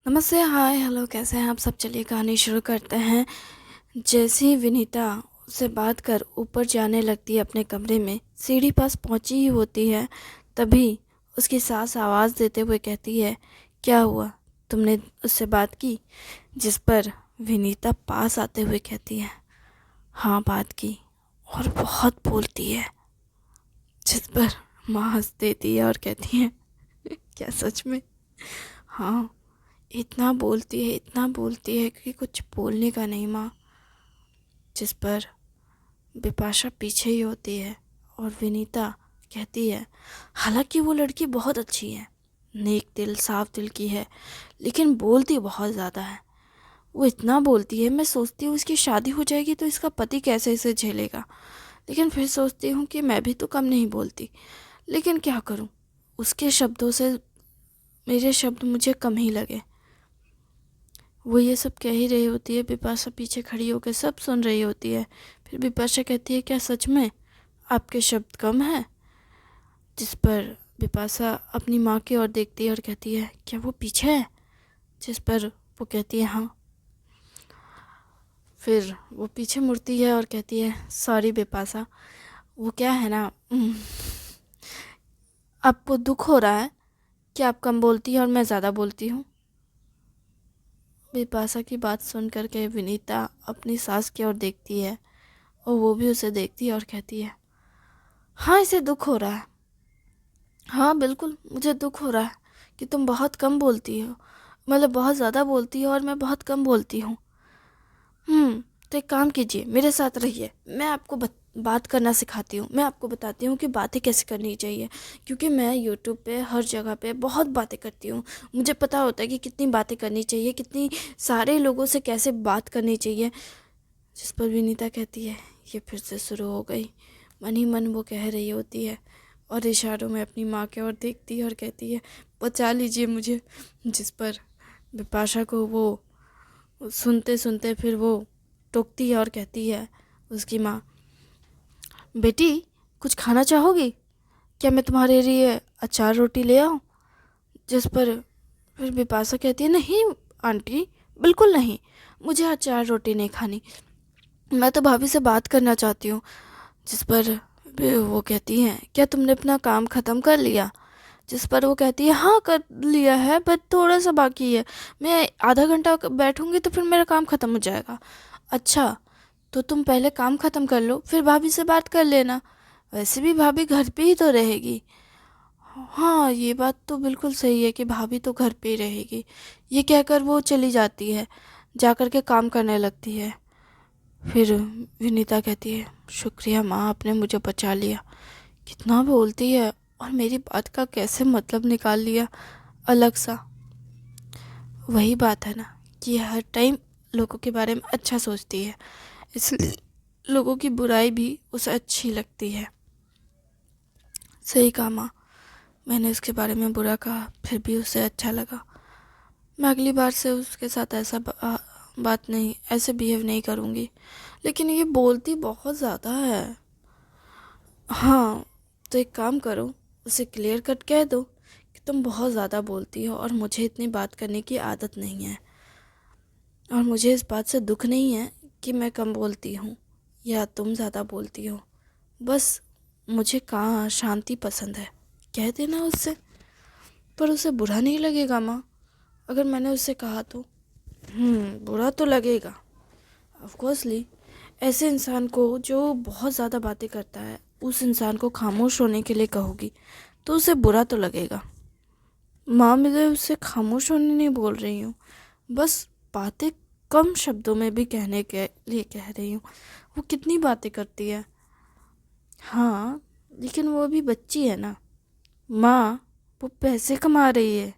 नमस्ते, हाय, हेलो, कैसे हैं आप सब? चलिए कहानी शुरू करते हैं। जैसे ही विनीता उससे बात कर ऊपर जाने लगती है अपने कमरे में, सीढ़ी पास पहुंची ही होती है, तभी उसकी सास आवाज़ देते हुए कहती है, क्या हुआ, तुमने उससे बात की? जिस पर विनीता पास आते हुए कहती है, हाँ बात की, और बहुत बोलती है। जिस पर माँ हंस देती है और कहती है, क्या सच में? हाँ, इतना बोलती है कि कुछ बोलने का नहीं माँ। जिस पर बिपाशा पीछे ही होती है और विनीता कहती है, हालांकि वो लड़की बहुत अच्छी है, नेक दिल साफ दिल की है, लेकिन बोलती बहुत ज़्यादा है। वो इतना बोलती है, मैं सोचती हूँ इसकी शादी हो जाएगी तो इसका पति कैसे इसे झेलेगा। लेकिन फिर सोचती हूँ कि मैं भी तो कम नहीं बोलती, लेकिन क्या करूँ, उसके शब्दों से मेरे शब्द मुझे कम ही लगे। वो ये सब कह ही रही होती है, बिपाशा पीछे खड़ी होकर सब सुन रही होती है। फिर बिपाशा कहती है, क्या सच में आपके शब्द कम हैं? जिस पर बिपाशा अपनी माँ की ओर देखती है और कहती है, क्या वो पीछे है? जिस पर वो कहती है, हाँ। फिर वो पीछे मुड़ती है और कहती है, सॉरी बिपाशा, वो क्या है ना, आपको दुख हो रहा है कि आप कम बोलती हैं और मैं ज़्यादा बोलती हूँ। बिपाशा की बात सुन करके विनीता अपनी सास की ओर देखती है और वो भी उसे देखती है और कहती है, हाँ इसे दुख हो रहा है। हाँ बिल्कुल, मुझे दुख हो रहा है कि तुम बहुत कम बोलती हो, मतलब बहुत ज़्यादा बोलती हो और मैं बहुत कम बोलती हूँ। तो एक काम कीजिए, मेरे साथ रहिए, मैं आपको बात करना सिखाती हूँ, मैं आपको बताती हूँ कि बातें कैसे करनी चाहिए। क्योंकि मैं यूट्यूब पे हर जगह पे बहुत बातें करती हूँ, मुझे पता होता है कि कितनी बातें करनी चाहिए, कितनी सारे लोगों से कैसे बात करनी चाहिए। जिस पर विनीता कहती है, ये फिर से शुरू हो गई। मन ही मन वो कह रही होती है और इशारों में अपनी माँ की ओर देखती है और कहती है, बचा लीजिए मुझे। जिस पर बिपाशा को वो सुनते सुनते फिर वो टोकती है और कहती है, उसकी माँ, बेटी कुछ खाना चाहोगी? क्या मैं तुम्हारे लिए अचार रोटी ले आऊँ? जिस पर फिर बिपाशा कहती है, नहीं आंटी, बिल्कुल नहीं, मुझे अचार रोटी नहीं खानी, मैं तो भाभी से बात करना चाहती हूँ। जिस पर वो कहती हैं, क्या तुमने अपना काम ख़त्म कर लिया? जिस पर वो कहती है, हाँ कर लिया है, बट थोड़ा सा बाकी है, मैं आधा घंटा बैठूंगी तो फिर मेरा काम ख़त्म हो जाएगा। अच्छा, तो तुम पहले काम ख़त्म कर लो, फिर भाभी से बात कर लेना, वैसे भी भाभी घर पे ही तो रहेगी। हाँ ये बात तो बिल्कुल सही है कि भाभी तो घर पे ही रहेगी। ये कहकर वो चली जाती है, जाकर के काम करने लगती है। फिर विनीता कहती है, शुक्रिया माँ, आपने मुझे बचा लिया। कितना बोलती है और मेरी बात का कैसे मतलब निकाल लिया अलग सा। वही बात है ना कि हर टाइम लोगों के बारे में अच्छा सोचती है, इसलिए लोगों की बुराई भी उसे अच्छी लगती है। सही कहा माँ, मैंने उसके बारे में बुरा कहा, फिर भी उसे अच्छा लगा। मैं अगली बार से उसके साथ बात नहीं, ऐसे बिहेव नहीं करूँगी। लेकिन ये बोलती बहुत ज़्यादा है। हाँ, तो एक काम करो, उसे क्लियर कट कह दो कि तुम बहुत ज़्यादा बोलती हो और मुझे इतनी बात करने की आदत नहीं है, और मुझे इस बात से दुख नहीं है कि मैं कम बोलती हूँ या तुम ज़्यादा बोलती हो। बस मुझे कहाँ शांति पसंद है, कह देना उससे। पर उसे बुरा नहीं लगेगा माँ अगर मैंने उससे कहा तो? बुरा तो लगेगा ऑफ कोर्सली। ऐसे इंसान को जो बहुत ज़्यादा बातें करता है, उस इंसान को खामोश होने के लिए कहोगी तो उसे बुरा तो लगेगा। माँ, मैं उससे खामोश होने नहीं बोल रही हूँ, बस बातें कम शब्दों में भी कहने के लिए कह रही हूँ। वो कितनी बातें करती है। हाँ, लेकिन वो अभी बच्ची है ना माँ, वो पैसे कमा रही है।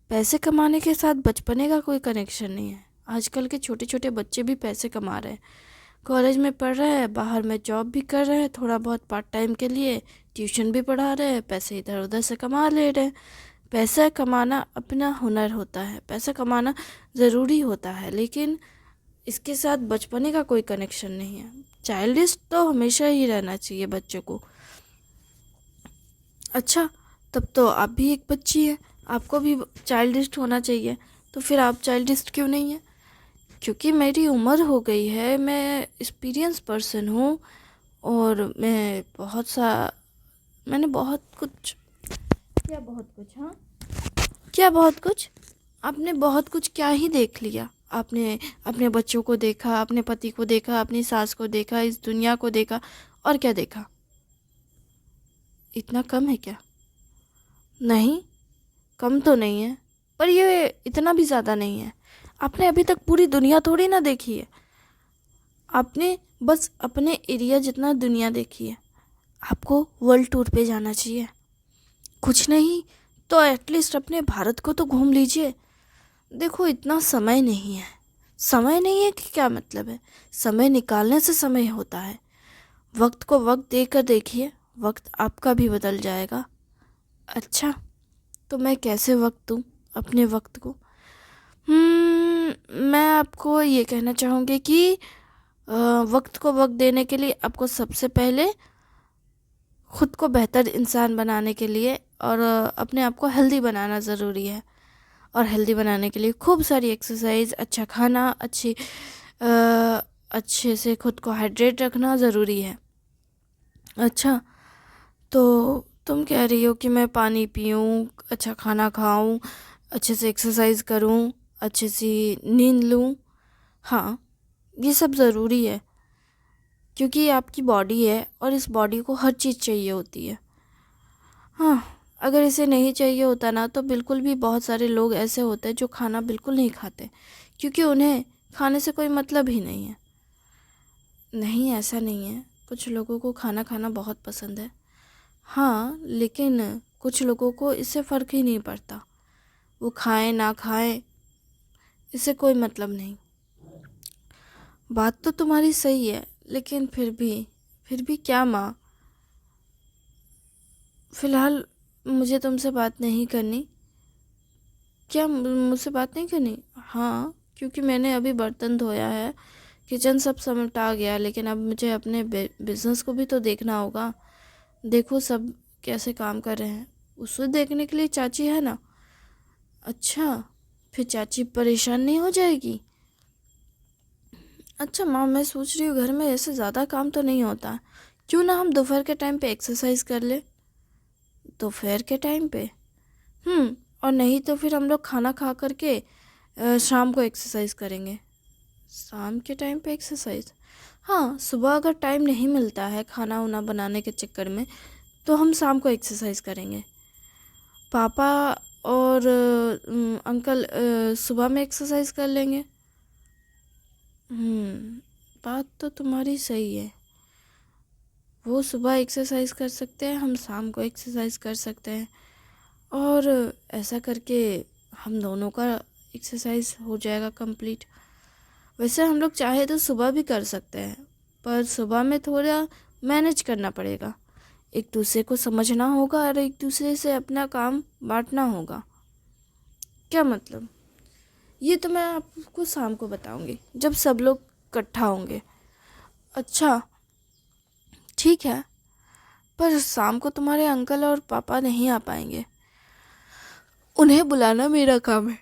पैसे कमाने के साथ बचपने का कोई कनेक्शन नहीं है। आजकल के छोटे छोटे बच्चे भी पैसे कमा रहे हैं, कॉलेज में पढ़ रहे हैं, बाहर में जॉब भी कर रहे हैं, थोड़ा बहुत पार्ट टाइम के लिए ट्यूशन भी पढ़ा रहे हैं, पैसे इधर उधर से कमा ले रहे हैं। पैसा कमाना अपना हुनर होता है, पैसा कमाना ज़रूरी होता है, लेकिन इसके साथ बचपने का कोई कनेक्शन नहीं है। चाइल्डिश तो हमेशा ही रहना चाहिए बच्चों को। अच्छा, तब तो आप भी एक बच्ची है, आपको भी चाइल्डिश होना चाहिए। तो फिर आप चाइल्डिस्ट क्यों नहीं है? क्योंकि मेरी उम्र हो गई है, मैं एक्सपीरियंस पर्सन हूँ, और मैंने बहुत कुछ, क्या बहुत कुछ, हाँ क्या बहुत कुछ, आपने बहुत कुछ क्या ही देख लिया। आपने अपने बच्चों को देखा, अपने पति को देखा, अपनी सास को देखा, इस दुनिया को देखा, और क्या देखा? इतना कम है क्या? नहीं, कम तो नहीं है, पर ये इतना भी ज़्यादा नहीं है। आपने अभी तक पूरी दुनिया थोड़ी ना देखी है, आपने बस अपने एरिया जितना दुनिया देखी है। आपको वर्ल्ड टूर पे जाना चाहिए। कुछ नहीं तो एटलीस्ट अपने भारत को तो घूम लीजिए। देखो, इतना समय नहीं है। समय नहीं है कि क्या मतलब है? समय निकालने से समय होता है। वक्त को वक्त देकर देखिए, वक्त आपका भी बदल जाएगा। अच्छा, तो मैं कैसे वक्त दूँ अपने वक्त को? मैं आपको ये कहना चाहूँगी कि वक्त को वक्त देने के लिए आपको सबसे पहले खुद को बेहतर इंसान बनाने के लिए और अपने आप को हेल्दी बनाना ज़रूरी है। और हेल्दी बनाने के लिए खूब सारी एक्सरसाइज, अच्छा खाना, अच्छे से खुद को हाइड्रेट रखना ज़रूरी है। अच्छा, तो तुम कह रही हो कि मैं पानी पीऊँ, अच्छा खाना खाऊँ, अच्छे से एक्सरसाइज करूँ, अच्छे से नींद लूँ। हाँ, ये सब ज़रूरी है, क्योंकि ये आपकी बॉडी है और इस बॉडी को हर चीज़ चाहिए होती है। हाँ, अगर इसे नहीं चाहिए होता ना, तो बिल्कुल भी बहुत सारे लोग ऐसे होते हैं जो खाना बिल्कुल नहीं खाते, क्योंकि उन्हें खाने से कोई मतलब ही नहीं है। नहीं, ऐसा नहीं है, कुछ लोगों को खाना खाना बहुत पसंद है। हाँ, लेकिन कुछ लोगों को इससे फ़र्क ही नहीं पड़ता, वो खाएं ना खाएं, इससे कोई मतलब नहीं। बात तो तुम्हारी सही है, लेकिन फिर भी क्या माँ, फ़िलहाल मुझे तुमसे बात नहीं करनी। क्या मुझसे बात नहीं करनी? हाँ, क्योंकि मैंने अभी बर्तन धोया है, किचन सब समेटा गया, लेकिन अब मुझे अपने बिजनेस को भी तो देखना होगा। देखो सब कैसे काम कर रहे हैं, उसे देखने के लिए चाची है ना। अच्छा, फिर चाची परेशान नहीं हो जाएगी? अच्छा माँ, मैं सोच रही हूँ घर में ऐसे ज़्यादा काम तो नहीं होता, क्यों ना हम दोपहर के टाइम पे एक्सरसाइज कर ले? दोपहर के टाइम पे? और नहीं तो फिर हम लोग खाना खा करके शाम को एक्सरसाइज करेंगे। शाम के टाइम पे एक्सरसाइज? हाँ, सुबह अगर टाइम नहीं मिलता है खाना वाना बनाने के चक्कर में, तो हम शाम को एक्सरसाइज करेंगे। पापा और अंकल सुबह में एक्सरसाइज कर लेंगे। बात तो तुम्हारी सही है, वो सुबह एक्सरसाइज कर सकते हैं, हम शाम को एक्सरसाइज कर सकते हैं, और ऐसा करके हम दोनों का एक्सरसाइज हो जाएगा कंप्लीट। वैसे हम लोग चाहे तो सुबह भी कर सकते हैं, पर सुबह में थोड़ा मैनेज करना पड़ेगा, एक दूसरे को समझना होगा और एक दूसरे से अपना काम बांटना होगा। क्या मतलब? ये तो मैं आपको शाम को बताऊंगी, जब सब लोग इकट्ठा होंगे। अच्छा, ठीक है, पर शाम को तुम्हारे अंकल और पापा नहीं आ पाएंगे, उन्हें बुलाना मेरा काम है।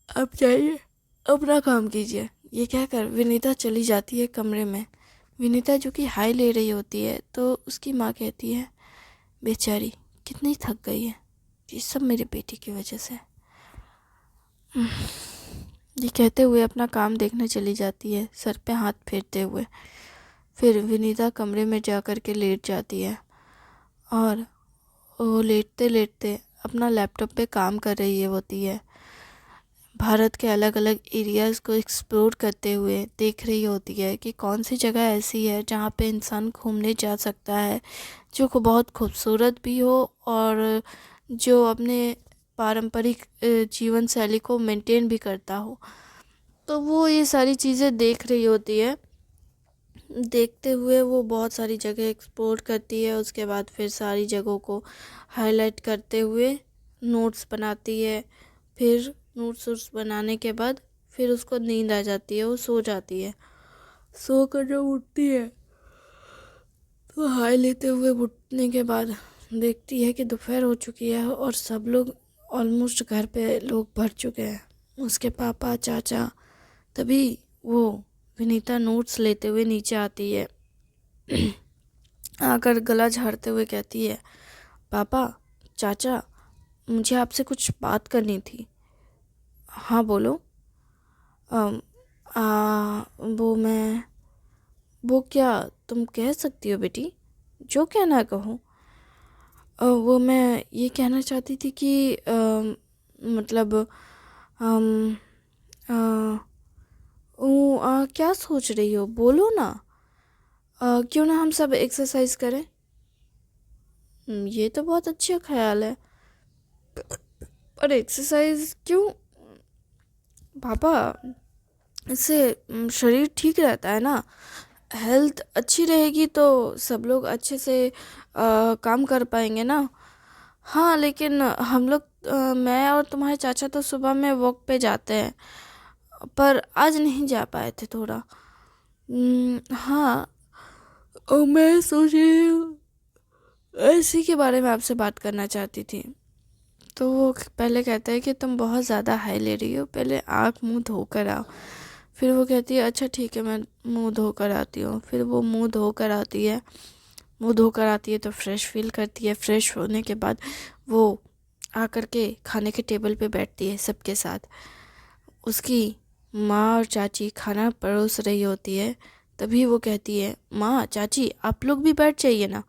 आप जाइए, अपना काम कीजिए। ये कहकर विनीता चली जाती है कमरे में। विनीता जो कि हाई ले रही होती है, तो उसकी माँ कहती है, बेचारी कितनी थक गई है, ये सब मेरे बेटी की वजह से। ये कहते हुए अपना काम देखने चली जाती है, सर पे हाथ फेरते हुए। फिर विनीता कमरे में जा कर के लेट जाती है, और वो लेटते लेटते अपना लैपटॉप पे काम कर रही होती है। भारत के अलग अलग एरियाज़ को एक्सप्लोर करते हुए देख रही होती है कि कौन सी जगह ऐसी है जहाँ पे इंसान घूमने जा सकता है, जो को बहुत खूबसूरत भी हो और जो अपने पारंपरिक जीवन शैली को मेंटेन भी करता हो। तो वो ये सारी चीज़ें देख रही होती है। देखते हुए वो बहुत सारी जगह एक्सप्लोर करती है, उसके बाद फिर सारी जगहों को हाईलाइट करते हुए नोट्स बनाती है। फिर नोट्स बनाने के बाद फिर उसको नींद आ जाती है, वो सो जाती है। सो कर जब उठती है, तो हाई लेते हुए उठने के बाद देखती है कि दोपहर हो चुकी है और सब लोग ऑलमोस्ट घर पे लोग भर चुके हैं। उसके पापा चाचा। तभी वो विनीता नोट्स लेते हुए नीचे आती है। आकर गला झाड़ते हुए कहती है, पापा चाचा, मुझे आपसे कुछ बात करनी थी। हाँ बोलो। अम, वो मैं, वो क्या, तुम कह सकती हो बेटी, जो कहना है कहो। वो मैं ये कहना चाहती थी कि मतलब अम, अ, क्या सोच रही हो, बोलो ना। क्यों ना हम सब एक्सरसाइज करें। ये तो बहुत अच्छा ख्याल है, पर एक्सरसाइज क्यों पापा? इससे शरीर ठीक रहता है ना, हेल्थ अच्छी रहेगी तो सब लोग अच्छे से काम कर पाएंगे ना। हाँ लेकिन हम लोग, मैं और तुम्हारे चाचा तो सुबह में वॉक पे जाते हैं, पर आज नहीं जा पाए थे थोड़ा। हाँ, और मैं सोच रही हूँ इसी के बारे में आपसे बात करना चाहती थी। तो वो पहले कहता है कि तुम बहुत ज़्यादा हाई ले रही हो, पहले आँख मुंह धोकर आओ। फिर वो कहती है अच्छा ठीक है, मैं मुंह धोकर आती हूँ। फिर वो मुंह धोकर आती है। मुंह धोकर आती है तो फ्रेश फील करती है। फ्रेश होने के बाद वो आकर के खाने के टेबल पे बैठती है सबके साथ। उसकी माँ और चाची खाना परोस रही होती है। तभी वो कहती है, माँ चाची आप लोग भी बैठ जाइए ना।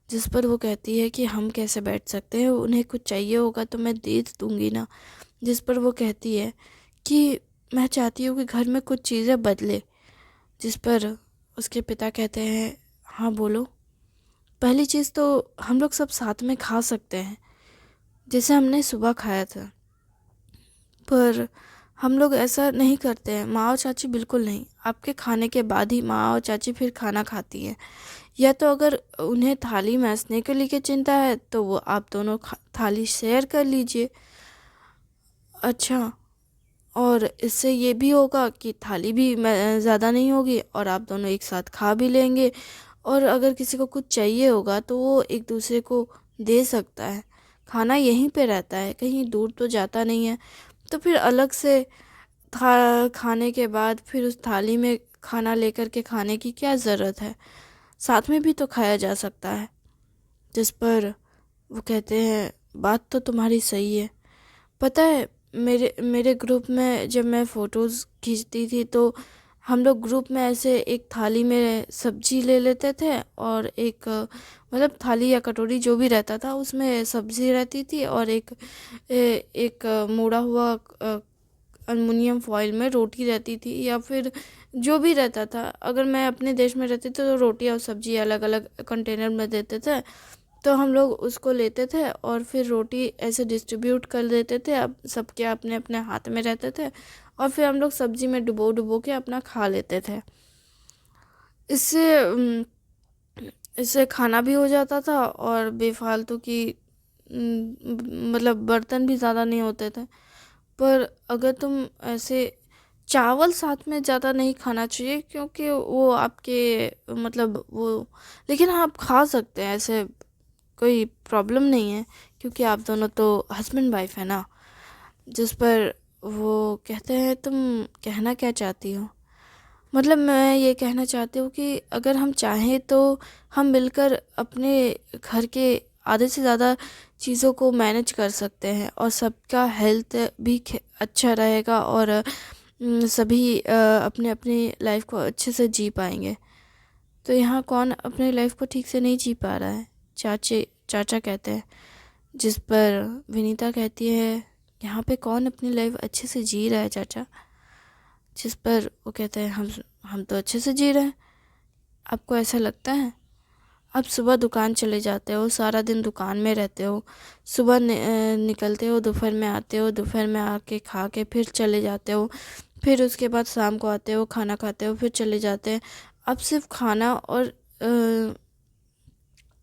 जिस पर वो कहती है कि हम कैसे बैठ सकते हैं, उन्हें कुछ चाहिए होगा तो मैं दे दूंगी ना। जिस पर वो कहती है कि मैं चाहती हूँ कि घर में कुछ चीज़ें बदले। जिस पर उसके पिता कहते हैं, हाँ बोलो। पहली चीज़ तो हम लोग सब साथ में खा सकते हैं, जैसे हमने सुबह खाया था। पर हम लोग ऐसा नहीं करते हैं, माँ और चाची बिल्कुल नहीं। आपके खाने के बाद ही माँ और चाची फिर खाना खाती हैं। या तो अगर उन्हें थाली मैसने के लिए चिंता है तो वो आप दोनों थाली शेयर कर लीजिए। अच्छा, और इससे ये भी होगा कि थाली भी ज़्यादा नहीं होगी और आप दोनों एक साथ खा भी लेंगे। और अगर किसी को कुछ चाहिए होगा तो वो एक दूसरे को दे सकता है। खाना यहीं पे रहता है, कहीं दूर तो जाता नहीं है। तो फिर अलग से खाने के बाद फिर उस थाली में खाना लेकर के खाने की क्या ज़रूरत है, साथ में भी तो खाया जा सकता है। जिस पर वो कहते हैं, बात तो तुम्हारी सही है। पता है, मेरे मेरे ग्रुप में जब मैं फ़ोटोज़ खींचती थी तो हम लोग ग्रुप में ऐसे एक थाली में सब्जी ले लेते थे और एक मतलब थाली या कटोरी जो भी रहता था उसमें सब्जी रहती थी और एक मोड़ा हुआ अल्मुनियम फॉइल में रोटी रहती थी, या फिर जो भी रहता था। अगर मैं अपने देश में रहती तो रोटी और सब्जी अलग अलग कंटेनर में देते थे। तो हम लोग उसको लेते थे और फिर रोटी ऐसे डिस्ट्रीब्यूट कर देते थे, अब सबके अपने अपने हाथ में रहते थे। और फिर हम लोग सब्जी में डुबो डुबो के अपना खा लेते थे। इससे इससे खाना भी हो जाता था और बेफालतू की मतलब बर्तन भी ज़्यादा नहीं होते थे। पर अगर तुम ऐसे चावल साथ में ज़्यादा नहीं खाना चाहिए क्योंकि वो आपके मतलब वो, लेकिन हाँ, आप खा सकते हैं, ऐसे कोई प्रॉब्लम नहीं है क्योंकि आप दोनों तो हस्बैंड वाइफ है ना। जिस पर वो कहते हैं, तुम कहना क्या चाहती हो? मतलब मैं ये कहना चाहती हूँ कि अगर हम चाहें तो हम मिलकर अपने घर के आधे से ज़्यादा चीज़ों को मैनेज कर सकते हैं और सबका हेल्थ भी अच्छा रहेगा और सभी अपने अपनी लाइफ को अच्छे से जी पाएंगे। तो यहाँ कौन अपनी लाइफ को ठीक से नहीं जी पा रहा है? चाचा कहते हैं। जिस पर विनीता कहती है, यहाँ पे कौन अपनी लाइफ अच्छे से जी रहा है चाचा? जिस पर वो कहते हैं, हम तो अच्छे से जी रहे हैं। आपको ऐसा लगता है? आप सुबह दुकान चले जाते हो, सारा दिन दुकान में रहते हो, सुबह निकलते हो, दोपहर में आते हो, दोपहर में आके खा के फिर चले जाते हो, फिर उसके बाद शाम को आते हो, खाना खाते हो, फिर चले जाते हैं। आप सिर्फ खाना और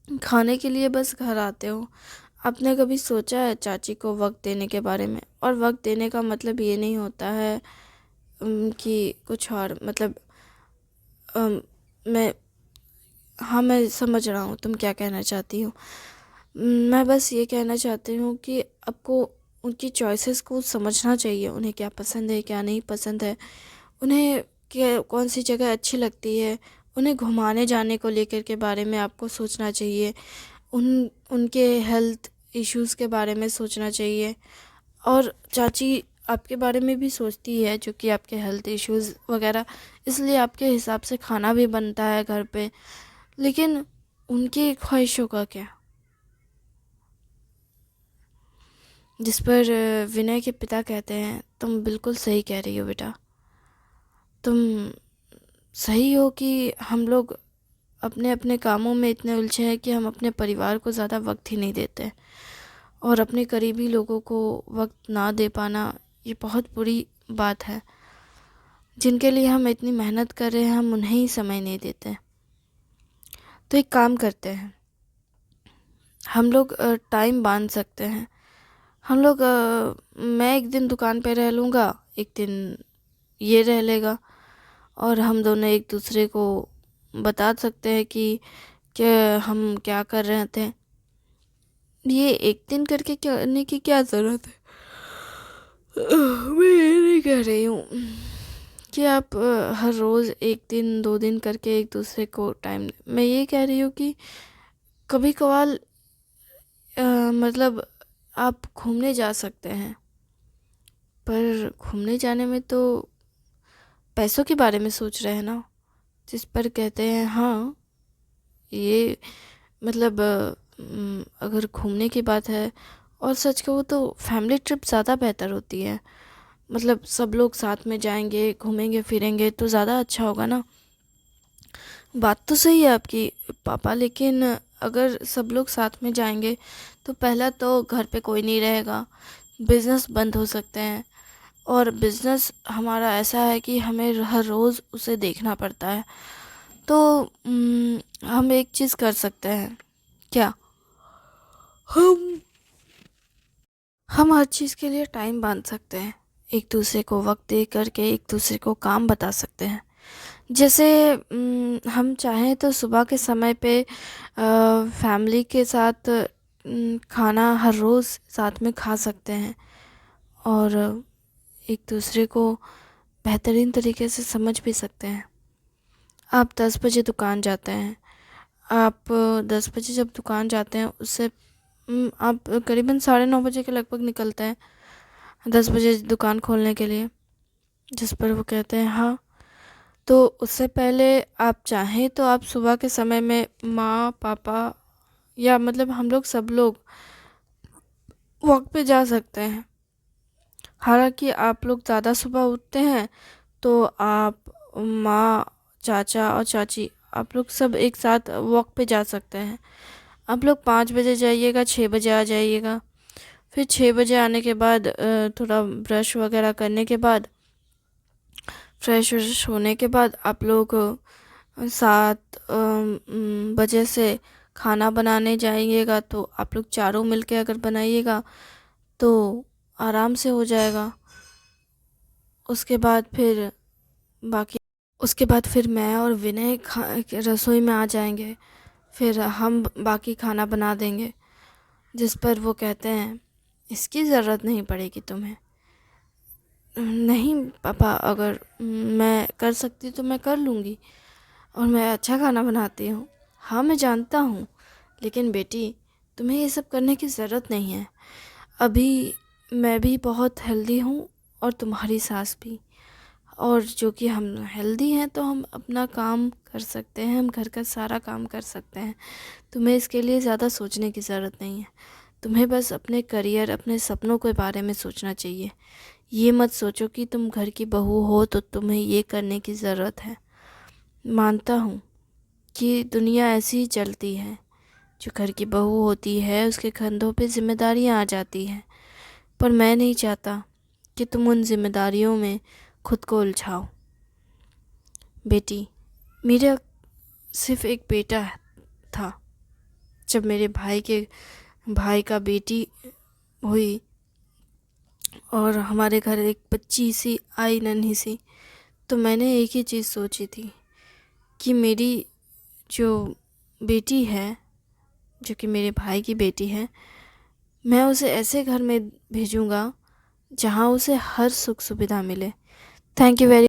खाने के लिए बस घर आते हो। आपने कभी सोचा है चाची को वक्त देने के बारे में? और वक्त देने का मतलब ये नहीं होता है कि कुछ और, मतलब अम, मैं, हाँ मैं समझ रहा हूँ तुम क्या कहना चाहती हो। मैं बस ये कहना चाहती हूँ कि आपको उनकी चॉइसेस को समझना चाहिए, उन्हें क्या पसंद है क्या नहीं पसंद है, उन्हें क्या कौन सी जगह अच्छी लगती है, उन्हें घुमाने जाने को लेकर के बारे में आपको सोचना चाहिए। उनके हेल्थ इश्यूज़ के बारे में सोचना चाहिए। और चाची आपके बारे में भी सोचती है, जो कि आपके हेल्थ इश्यूज़ वगैरह, इसलिए आपके हिसाब से खाना भी बनता है घर पे। लेकिन उनकी ख्वाहिशों का क्या? जिस पर विनय के पिता कहते हैं, तुम बिल्कुल सही कह रही हो बेटा। तुम सही हो कि हम लोग अपने अपने कामों में इतने उलझे हैं कि हम अपने परिवार को ज़्यादा वक्त ही नहीं देते, और अपने करीबी लोगों को वक्त ना दे पाना ये बहुत बुरी बात है। जिनके लिए हम इतनी मेहनत कर रहे हैं, हम उन्हें ही समय नहीं देते। तो एक काम करते हैं, हम लोग टाइम बांध सकते हैं। हम लोग मैं एक दिन दुकान पे रह लूँगा, एक दिन ये रह लेगा, और हम दोनों एक दूसरे को बता सकते हैं कि क्या हम क्या कर रहे थे। ये एक दिन करके करने की क्या ज़रूरत है? मैं ये नहीं कह रही हूँ कि आप हर रोज़ एक दिन दो दिन करके एक दूसरे को टाइम, मैं ये कह रही हूँ कि कभी कभार मतलब आप घूमने जा सकते हैं, पर घूमने जाने में तो पैसों के बारे में सोच रहे हैं ना। जिस पर कहते हैं हाँ, ये मतलब अगर घूमने की बात है, और सच कहूँ तो फैमिली ट्रिप ज़्यादा बेहतर होती है। मतलब सब लोग साथ में जाएंगे, घूमेंगे फिरेंगे तो ज़्यादा अच्छा होगा ना। बात तो सही है आपकी पापा, लेकिन अगर सब लोग साथ में जाएंगे तो पहला तो घर पे कोई नहीं रहेगा, बिज़नेस बंद हो सकते हैं, और बिज़नेस हमारा ऐसा है कि हमें हर रोज़ उसे देखना पड़ता है। तो हम एक चीज़ कर सकते हैं क्या, हम हम हर चीज़ के लिए टाइम बांध सकते हैं, एक दूसरे को वक्त दे करके एक दूसरे को काम बता सकते हैं। जैसे हम चाहें तो सुबह के समय पे फैमिली के साथ खाना हर रोज़ साथ में खा सकते हैं, और एक दूसरे को बेहतरीन तरीके से समझ भी सकते हैं। आप 10 बजे दुकान जाते हैं, आप 10 बजे जब दुकान जाते हैं उससे आप करीबन 9:30 बजे के लगभग निकलते हैं 10 बजे दुकान खोलने के लिए। जिस पर वो कहते हैं हाँ, तो उससे पहले आप चाहें तो आप सुबह के समय में माँ पापा या मतलब हम लोग सब लोग वॉक पे जा सकते हैं। हालांकि आप लोग ज़्यादा सुबह उठते हैं, तो आप माँ चाचा और चाची आप लोग सब एक साथ वॉक पे जा सकते हैं। आप लोग 5 बजे जाइएगा, 6 बजे आ जाइएगा। फिर 6 बजे आने के बाद थोड़ा ब्रश वगैरह करने के बाद, फ्रेश व्रेश होने के बाद आप लोग 7 बजे से खाना बनाने जाइएगा। तो आप लोग चारों मिलके अगर बनाइएगा तो आराम से हो जाएगा। उसके बाद फिर बाकी उसके बाद फिर मैं और विनय रसोई में आ जाएंगे, फिर हम बाकी खाना बना देंगे। जिस पर वो कहते हैं इसकी ज़रूरत नहीं पड़ेगी तुम्हें। नहीं पापा, अगर मैं कर सकती तो मैं कर लूँगी, और मैं अच्छा खाना बनाती हूँ। हाँ मैं जानता हूँ, लेकिन बेटी तुम्हें ये सब करने की ज़रूरत नहीं है। अभी मैं भी बहुत हेल्दी हूँ, और तुम्हारी सास भी, और जो कि हम हेल्दी हैं तो हम अपना काम कर सकते हैं, हम घर का सारा काम कर सकते हैं। तुम्हें इसके लिए ज़्यादा सोचने की ज़रूरत नहीं है। तुम्हें बस अपने करियर, अपने सपनों के बारे में सोचना चाहिए। ये मत सोचो कि तुम घर की बहू हो तो तुम्हें ये करने की ज़रूरत है। मानता हूँ कि दुनिया ऐसी ही चलती है, जो घर की बहू होती है उसके कंधों पे जिम्मेदारियाँ आ जाती हैं, पर मैं नहीं चाहता कि तुम उन जिम्मेदारियों में खुद को उलझाओ। बेटी, मेरा सिर्फ एक बेटा था। जब मेरे भाई का बेटी हुई और हमारे घर एक बच्ची सी आई नन्ही सी, तो मैंने एक ही चीज़ सोची थी कि मेरी जो बेटी है, जो कि मेरे भाई की बेटी है, मैं उसे ऐसे घर में भेजूँगा जहाँ उसे हर सुख सुविधा मिले। Thank you very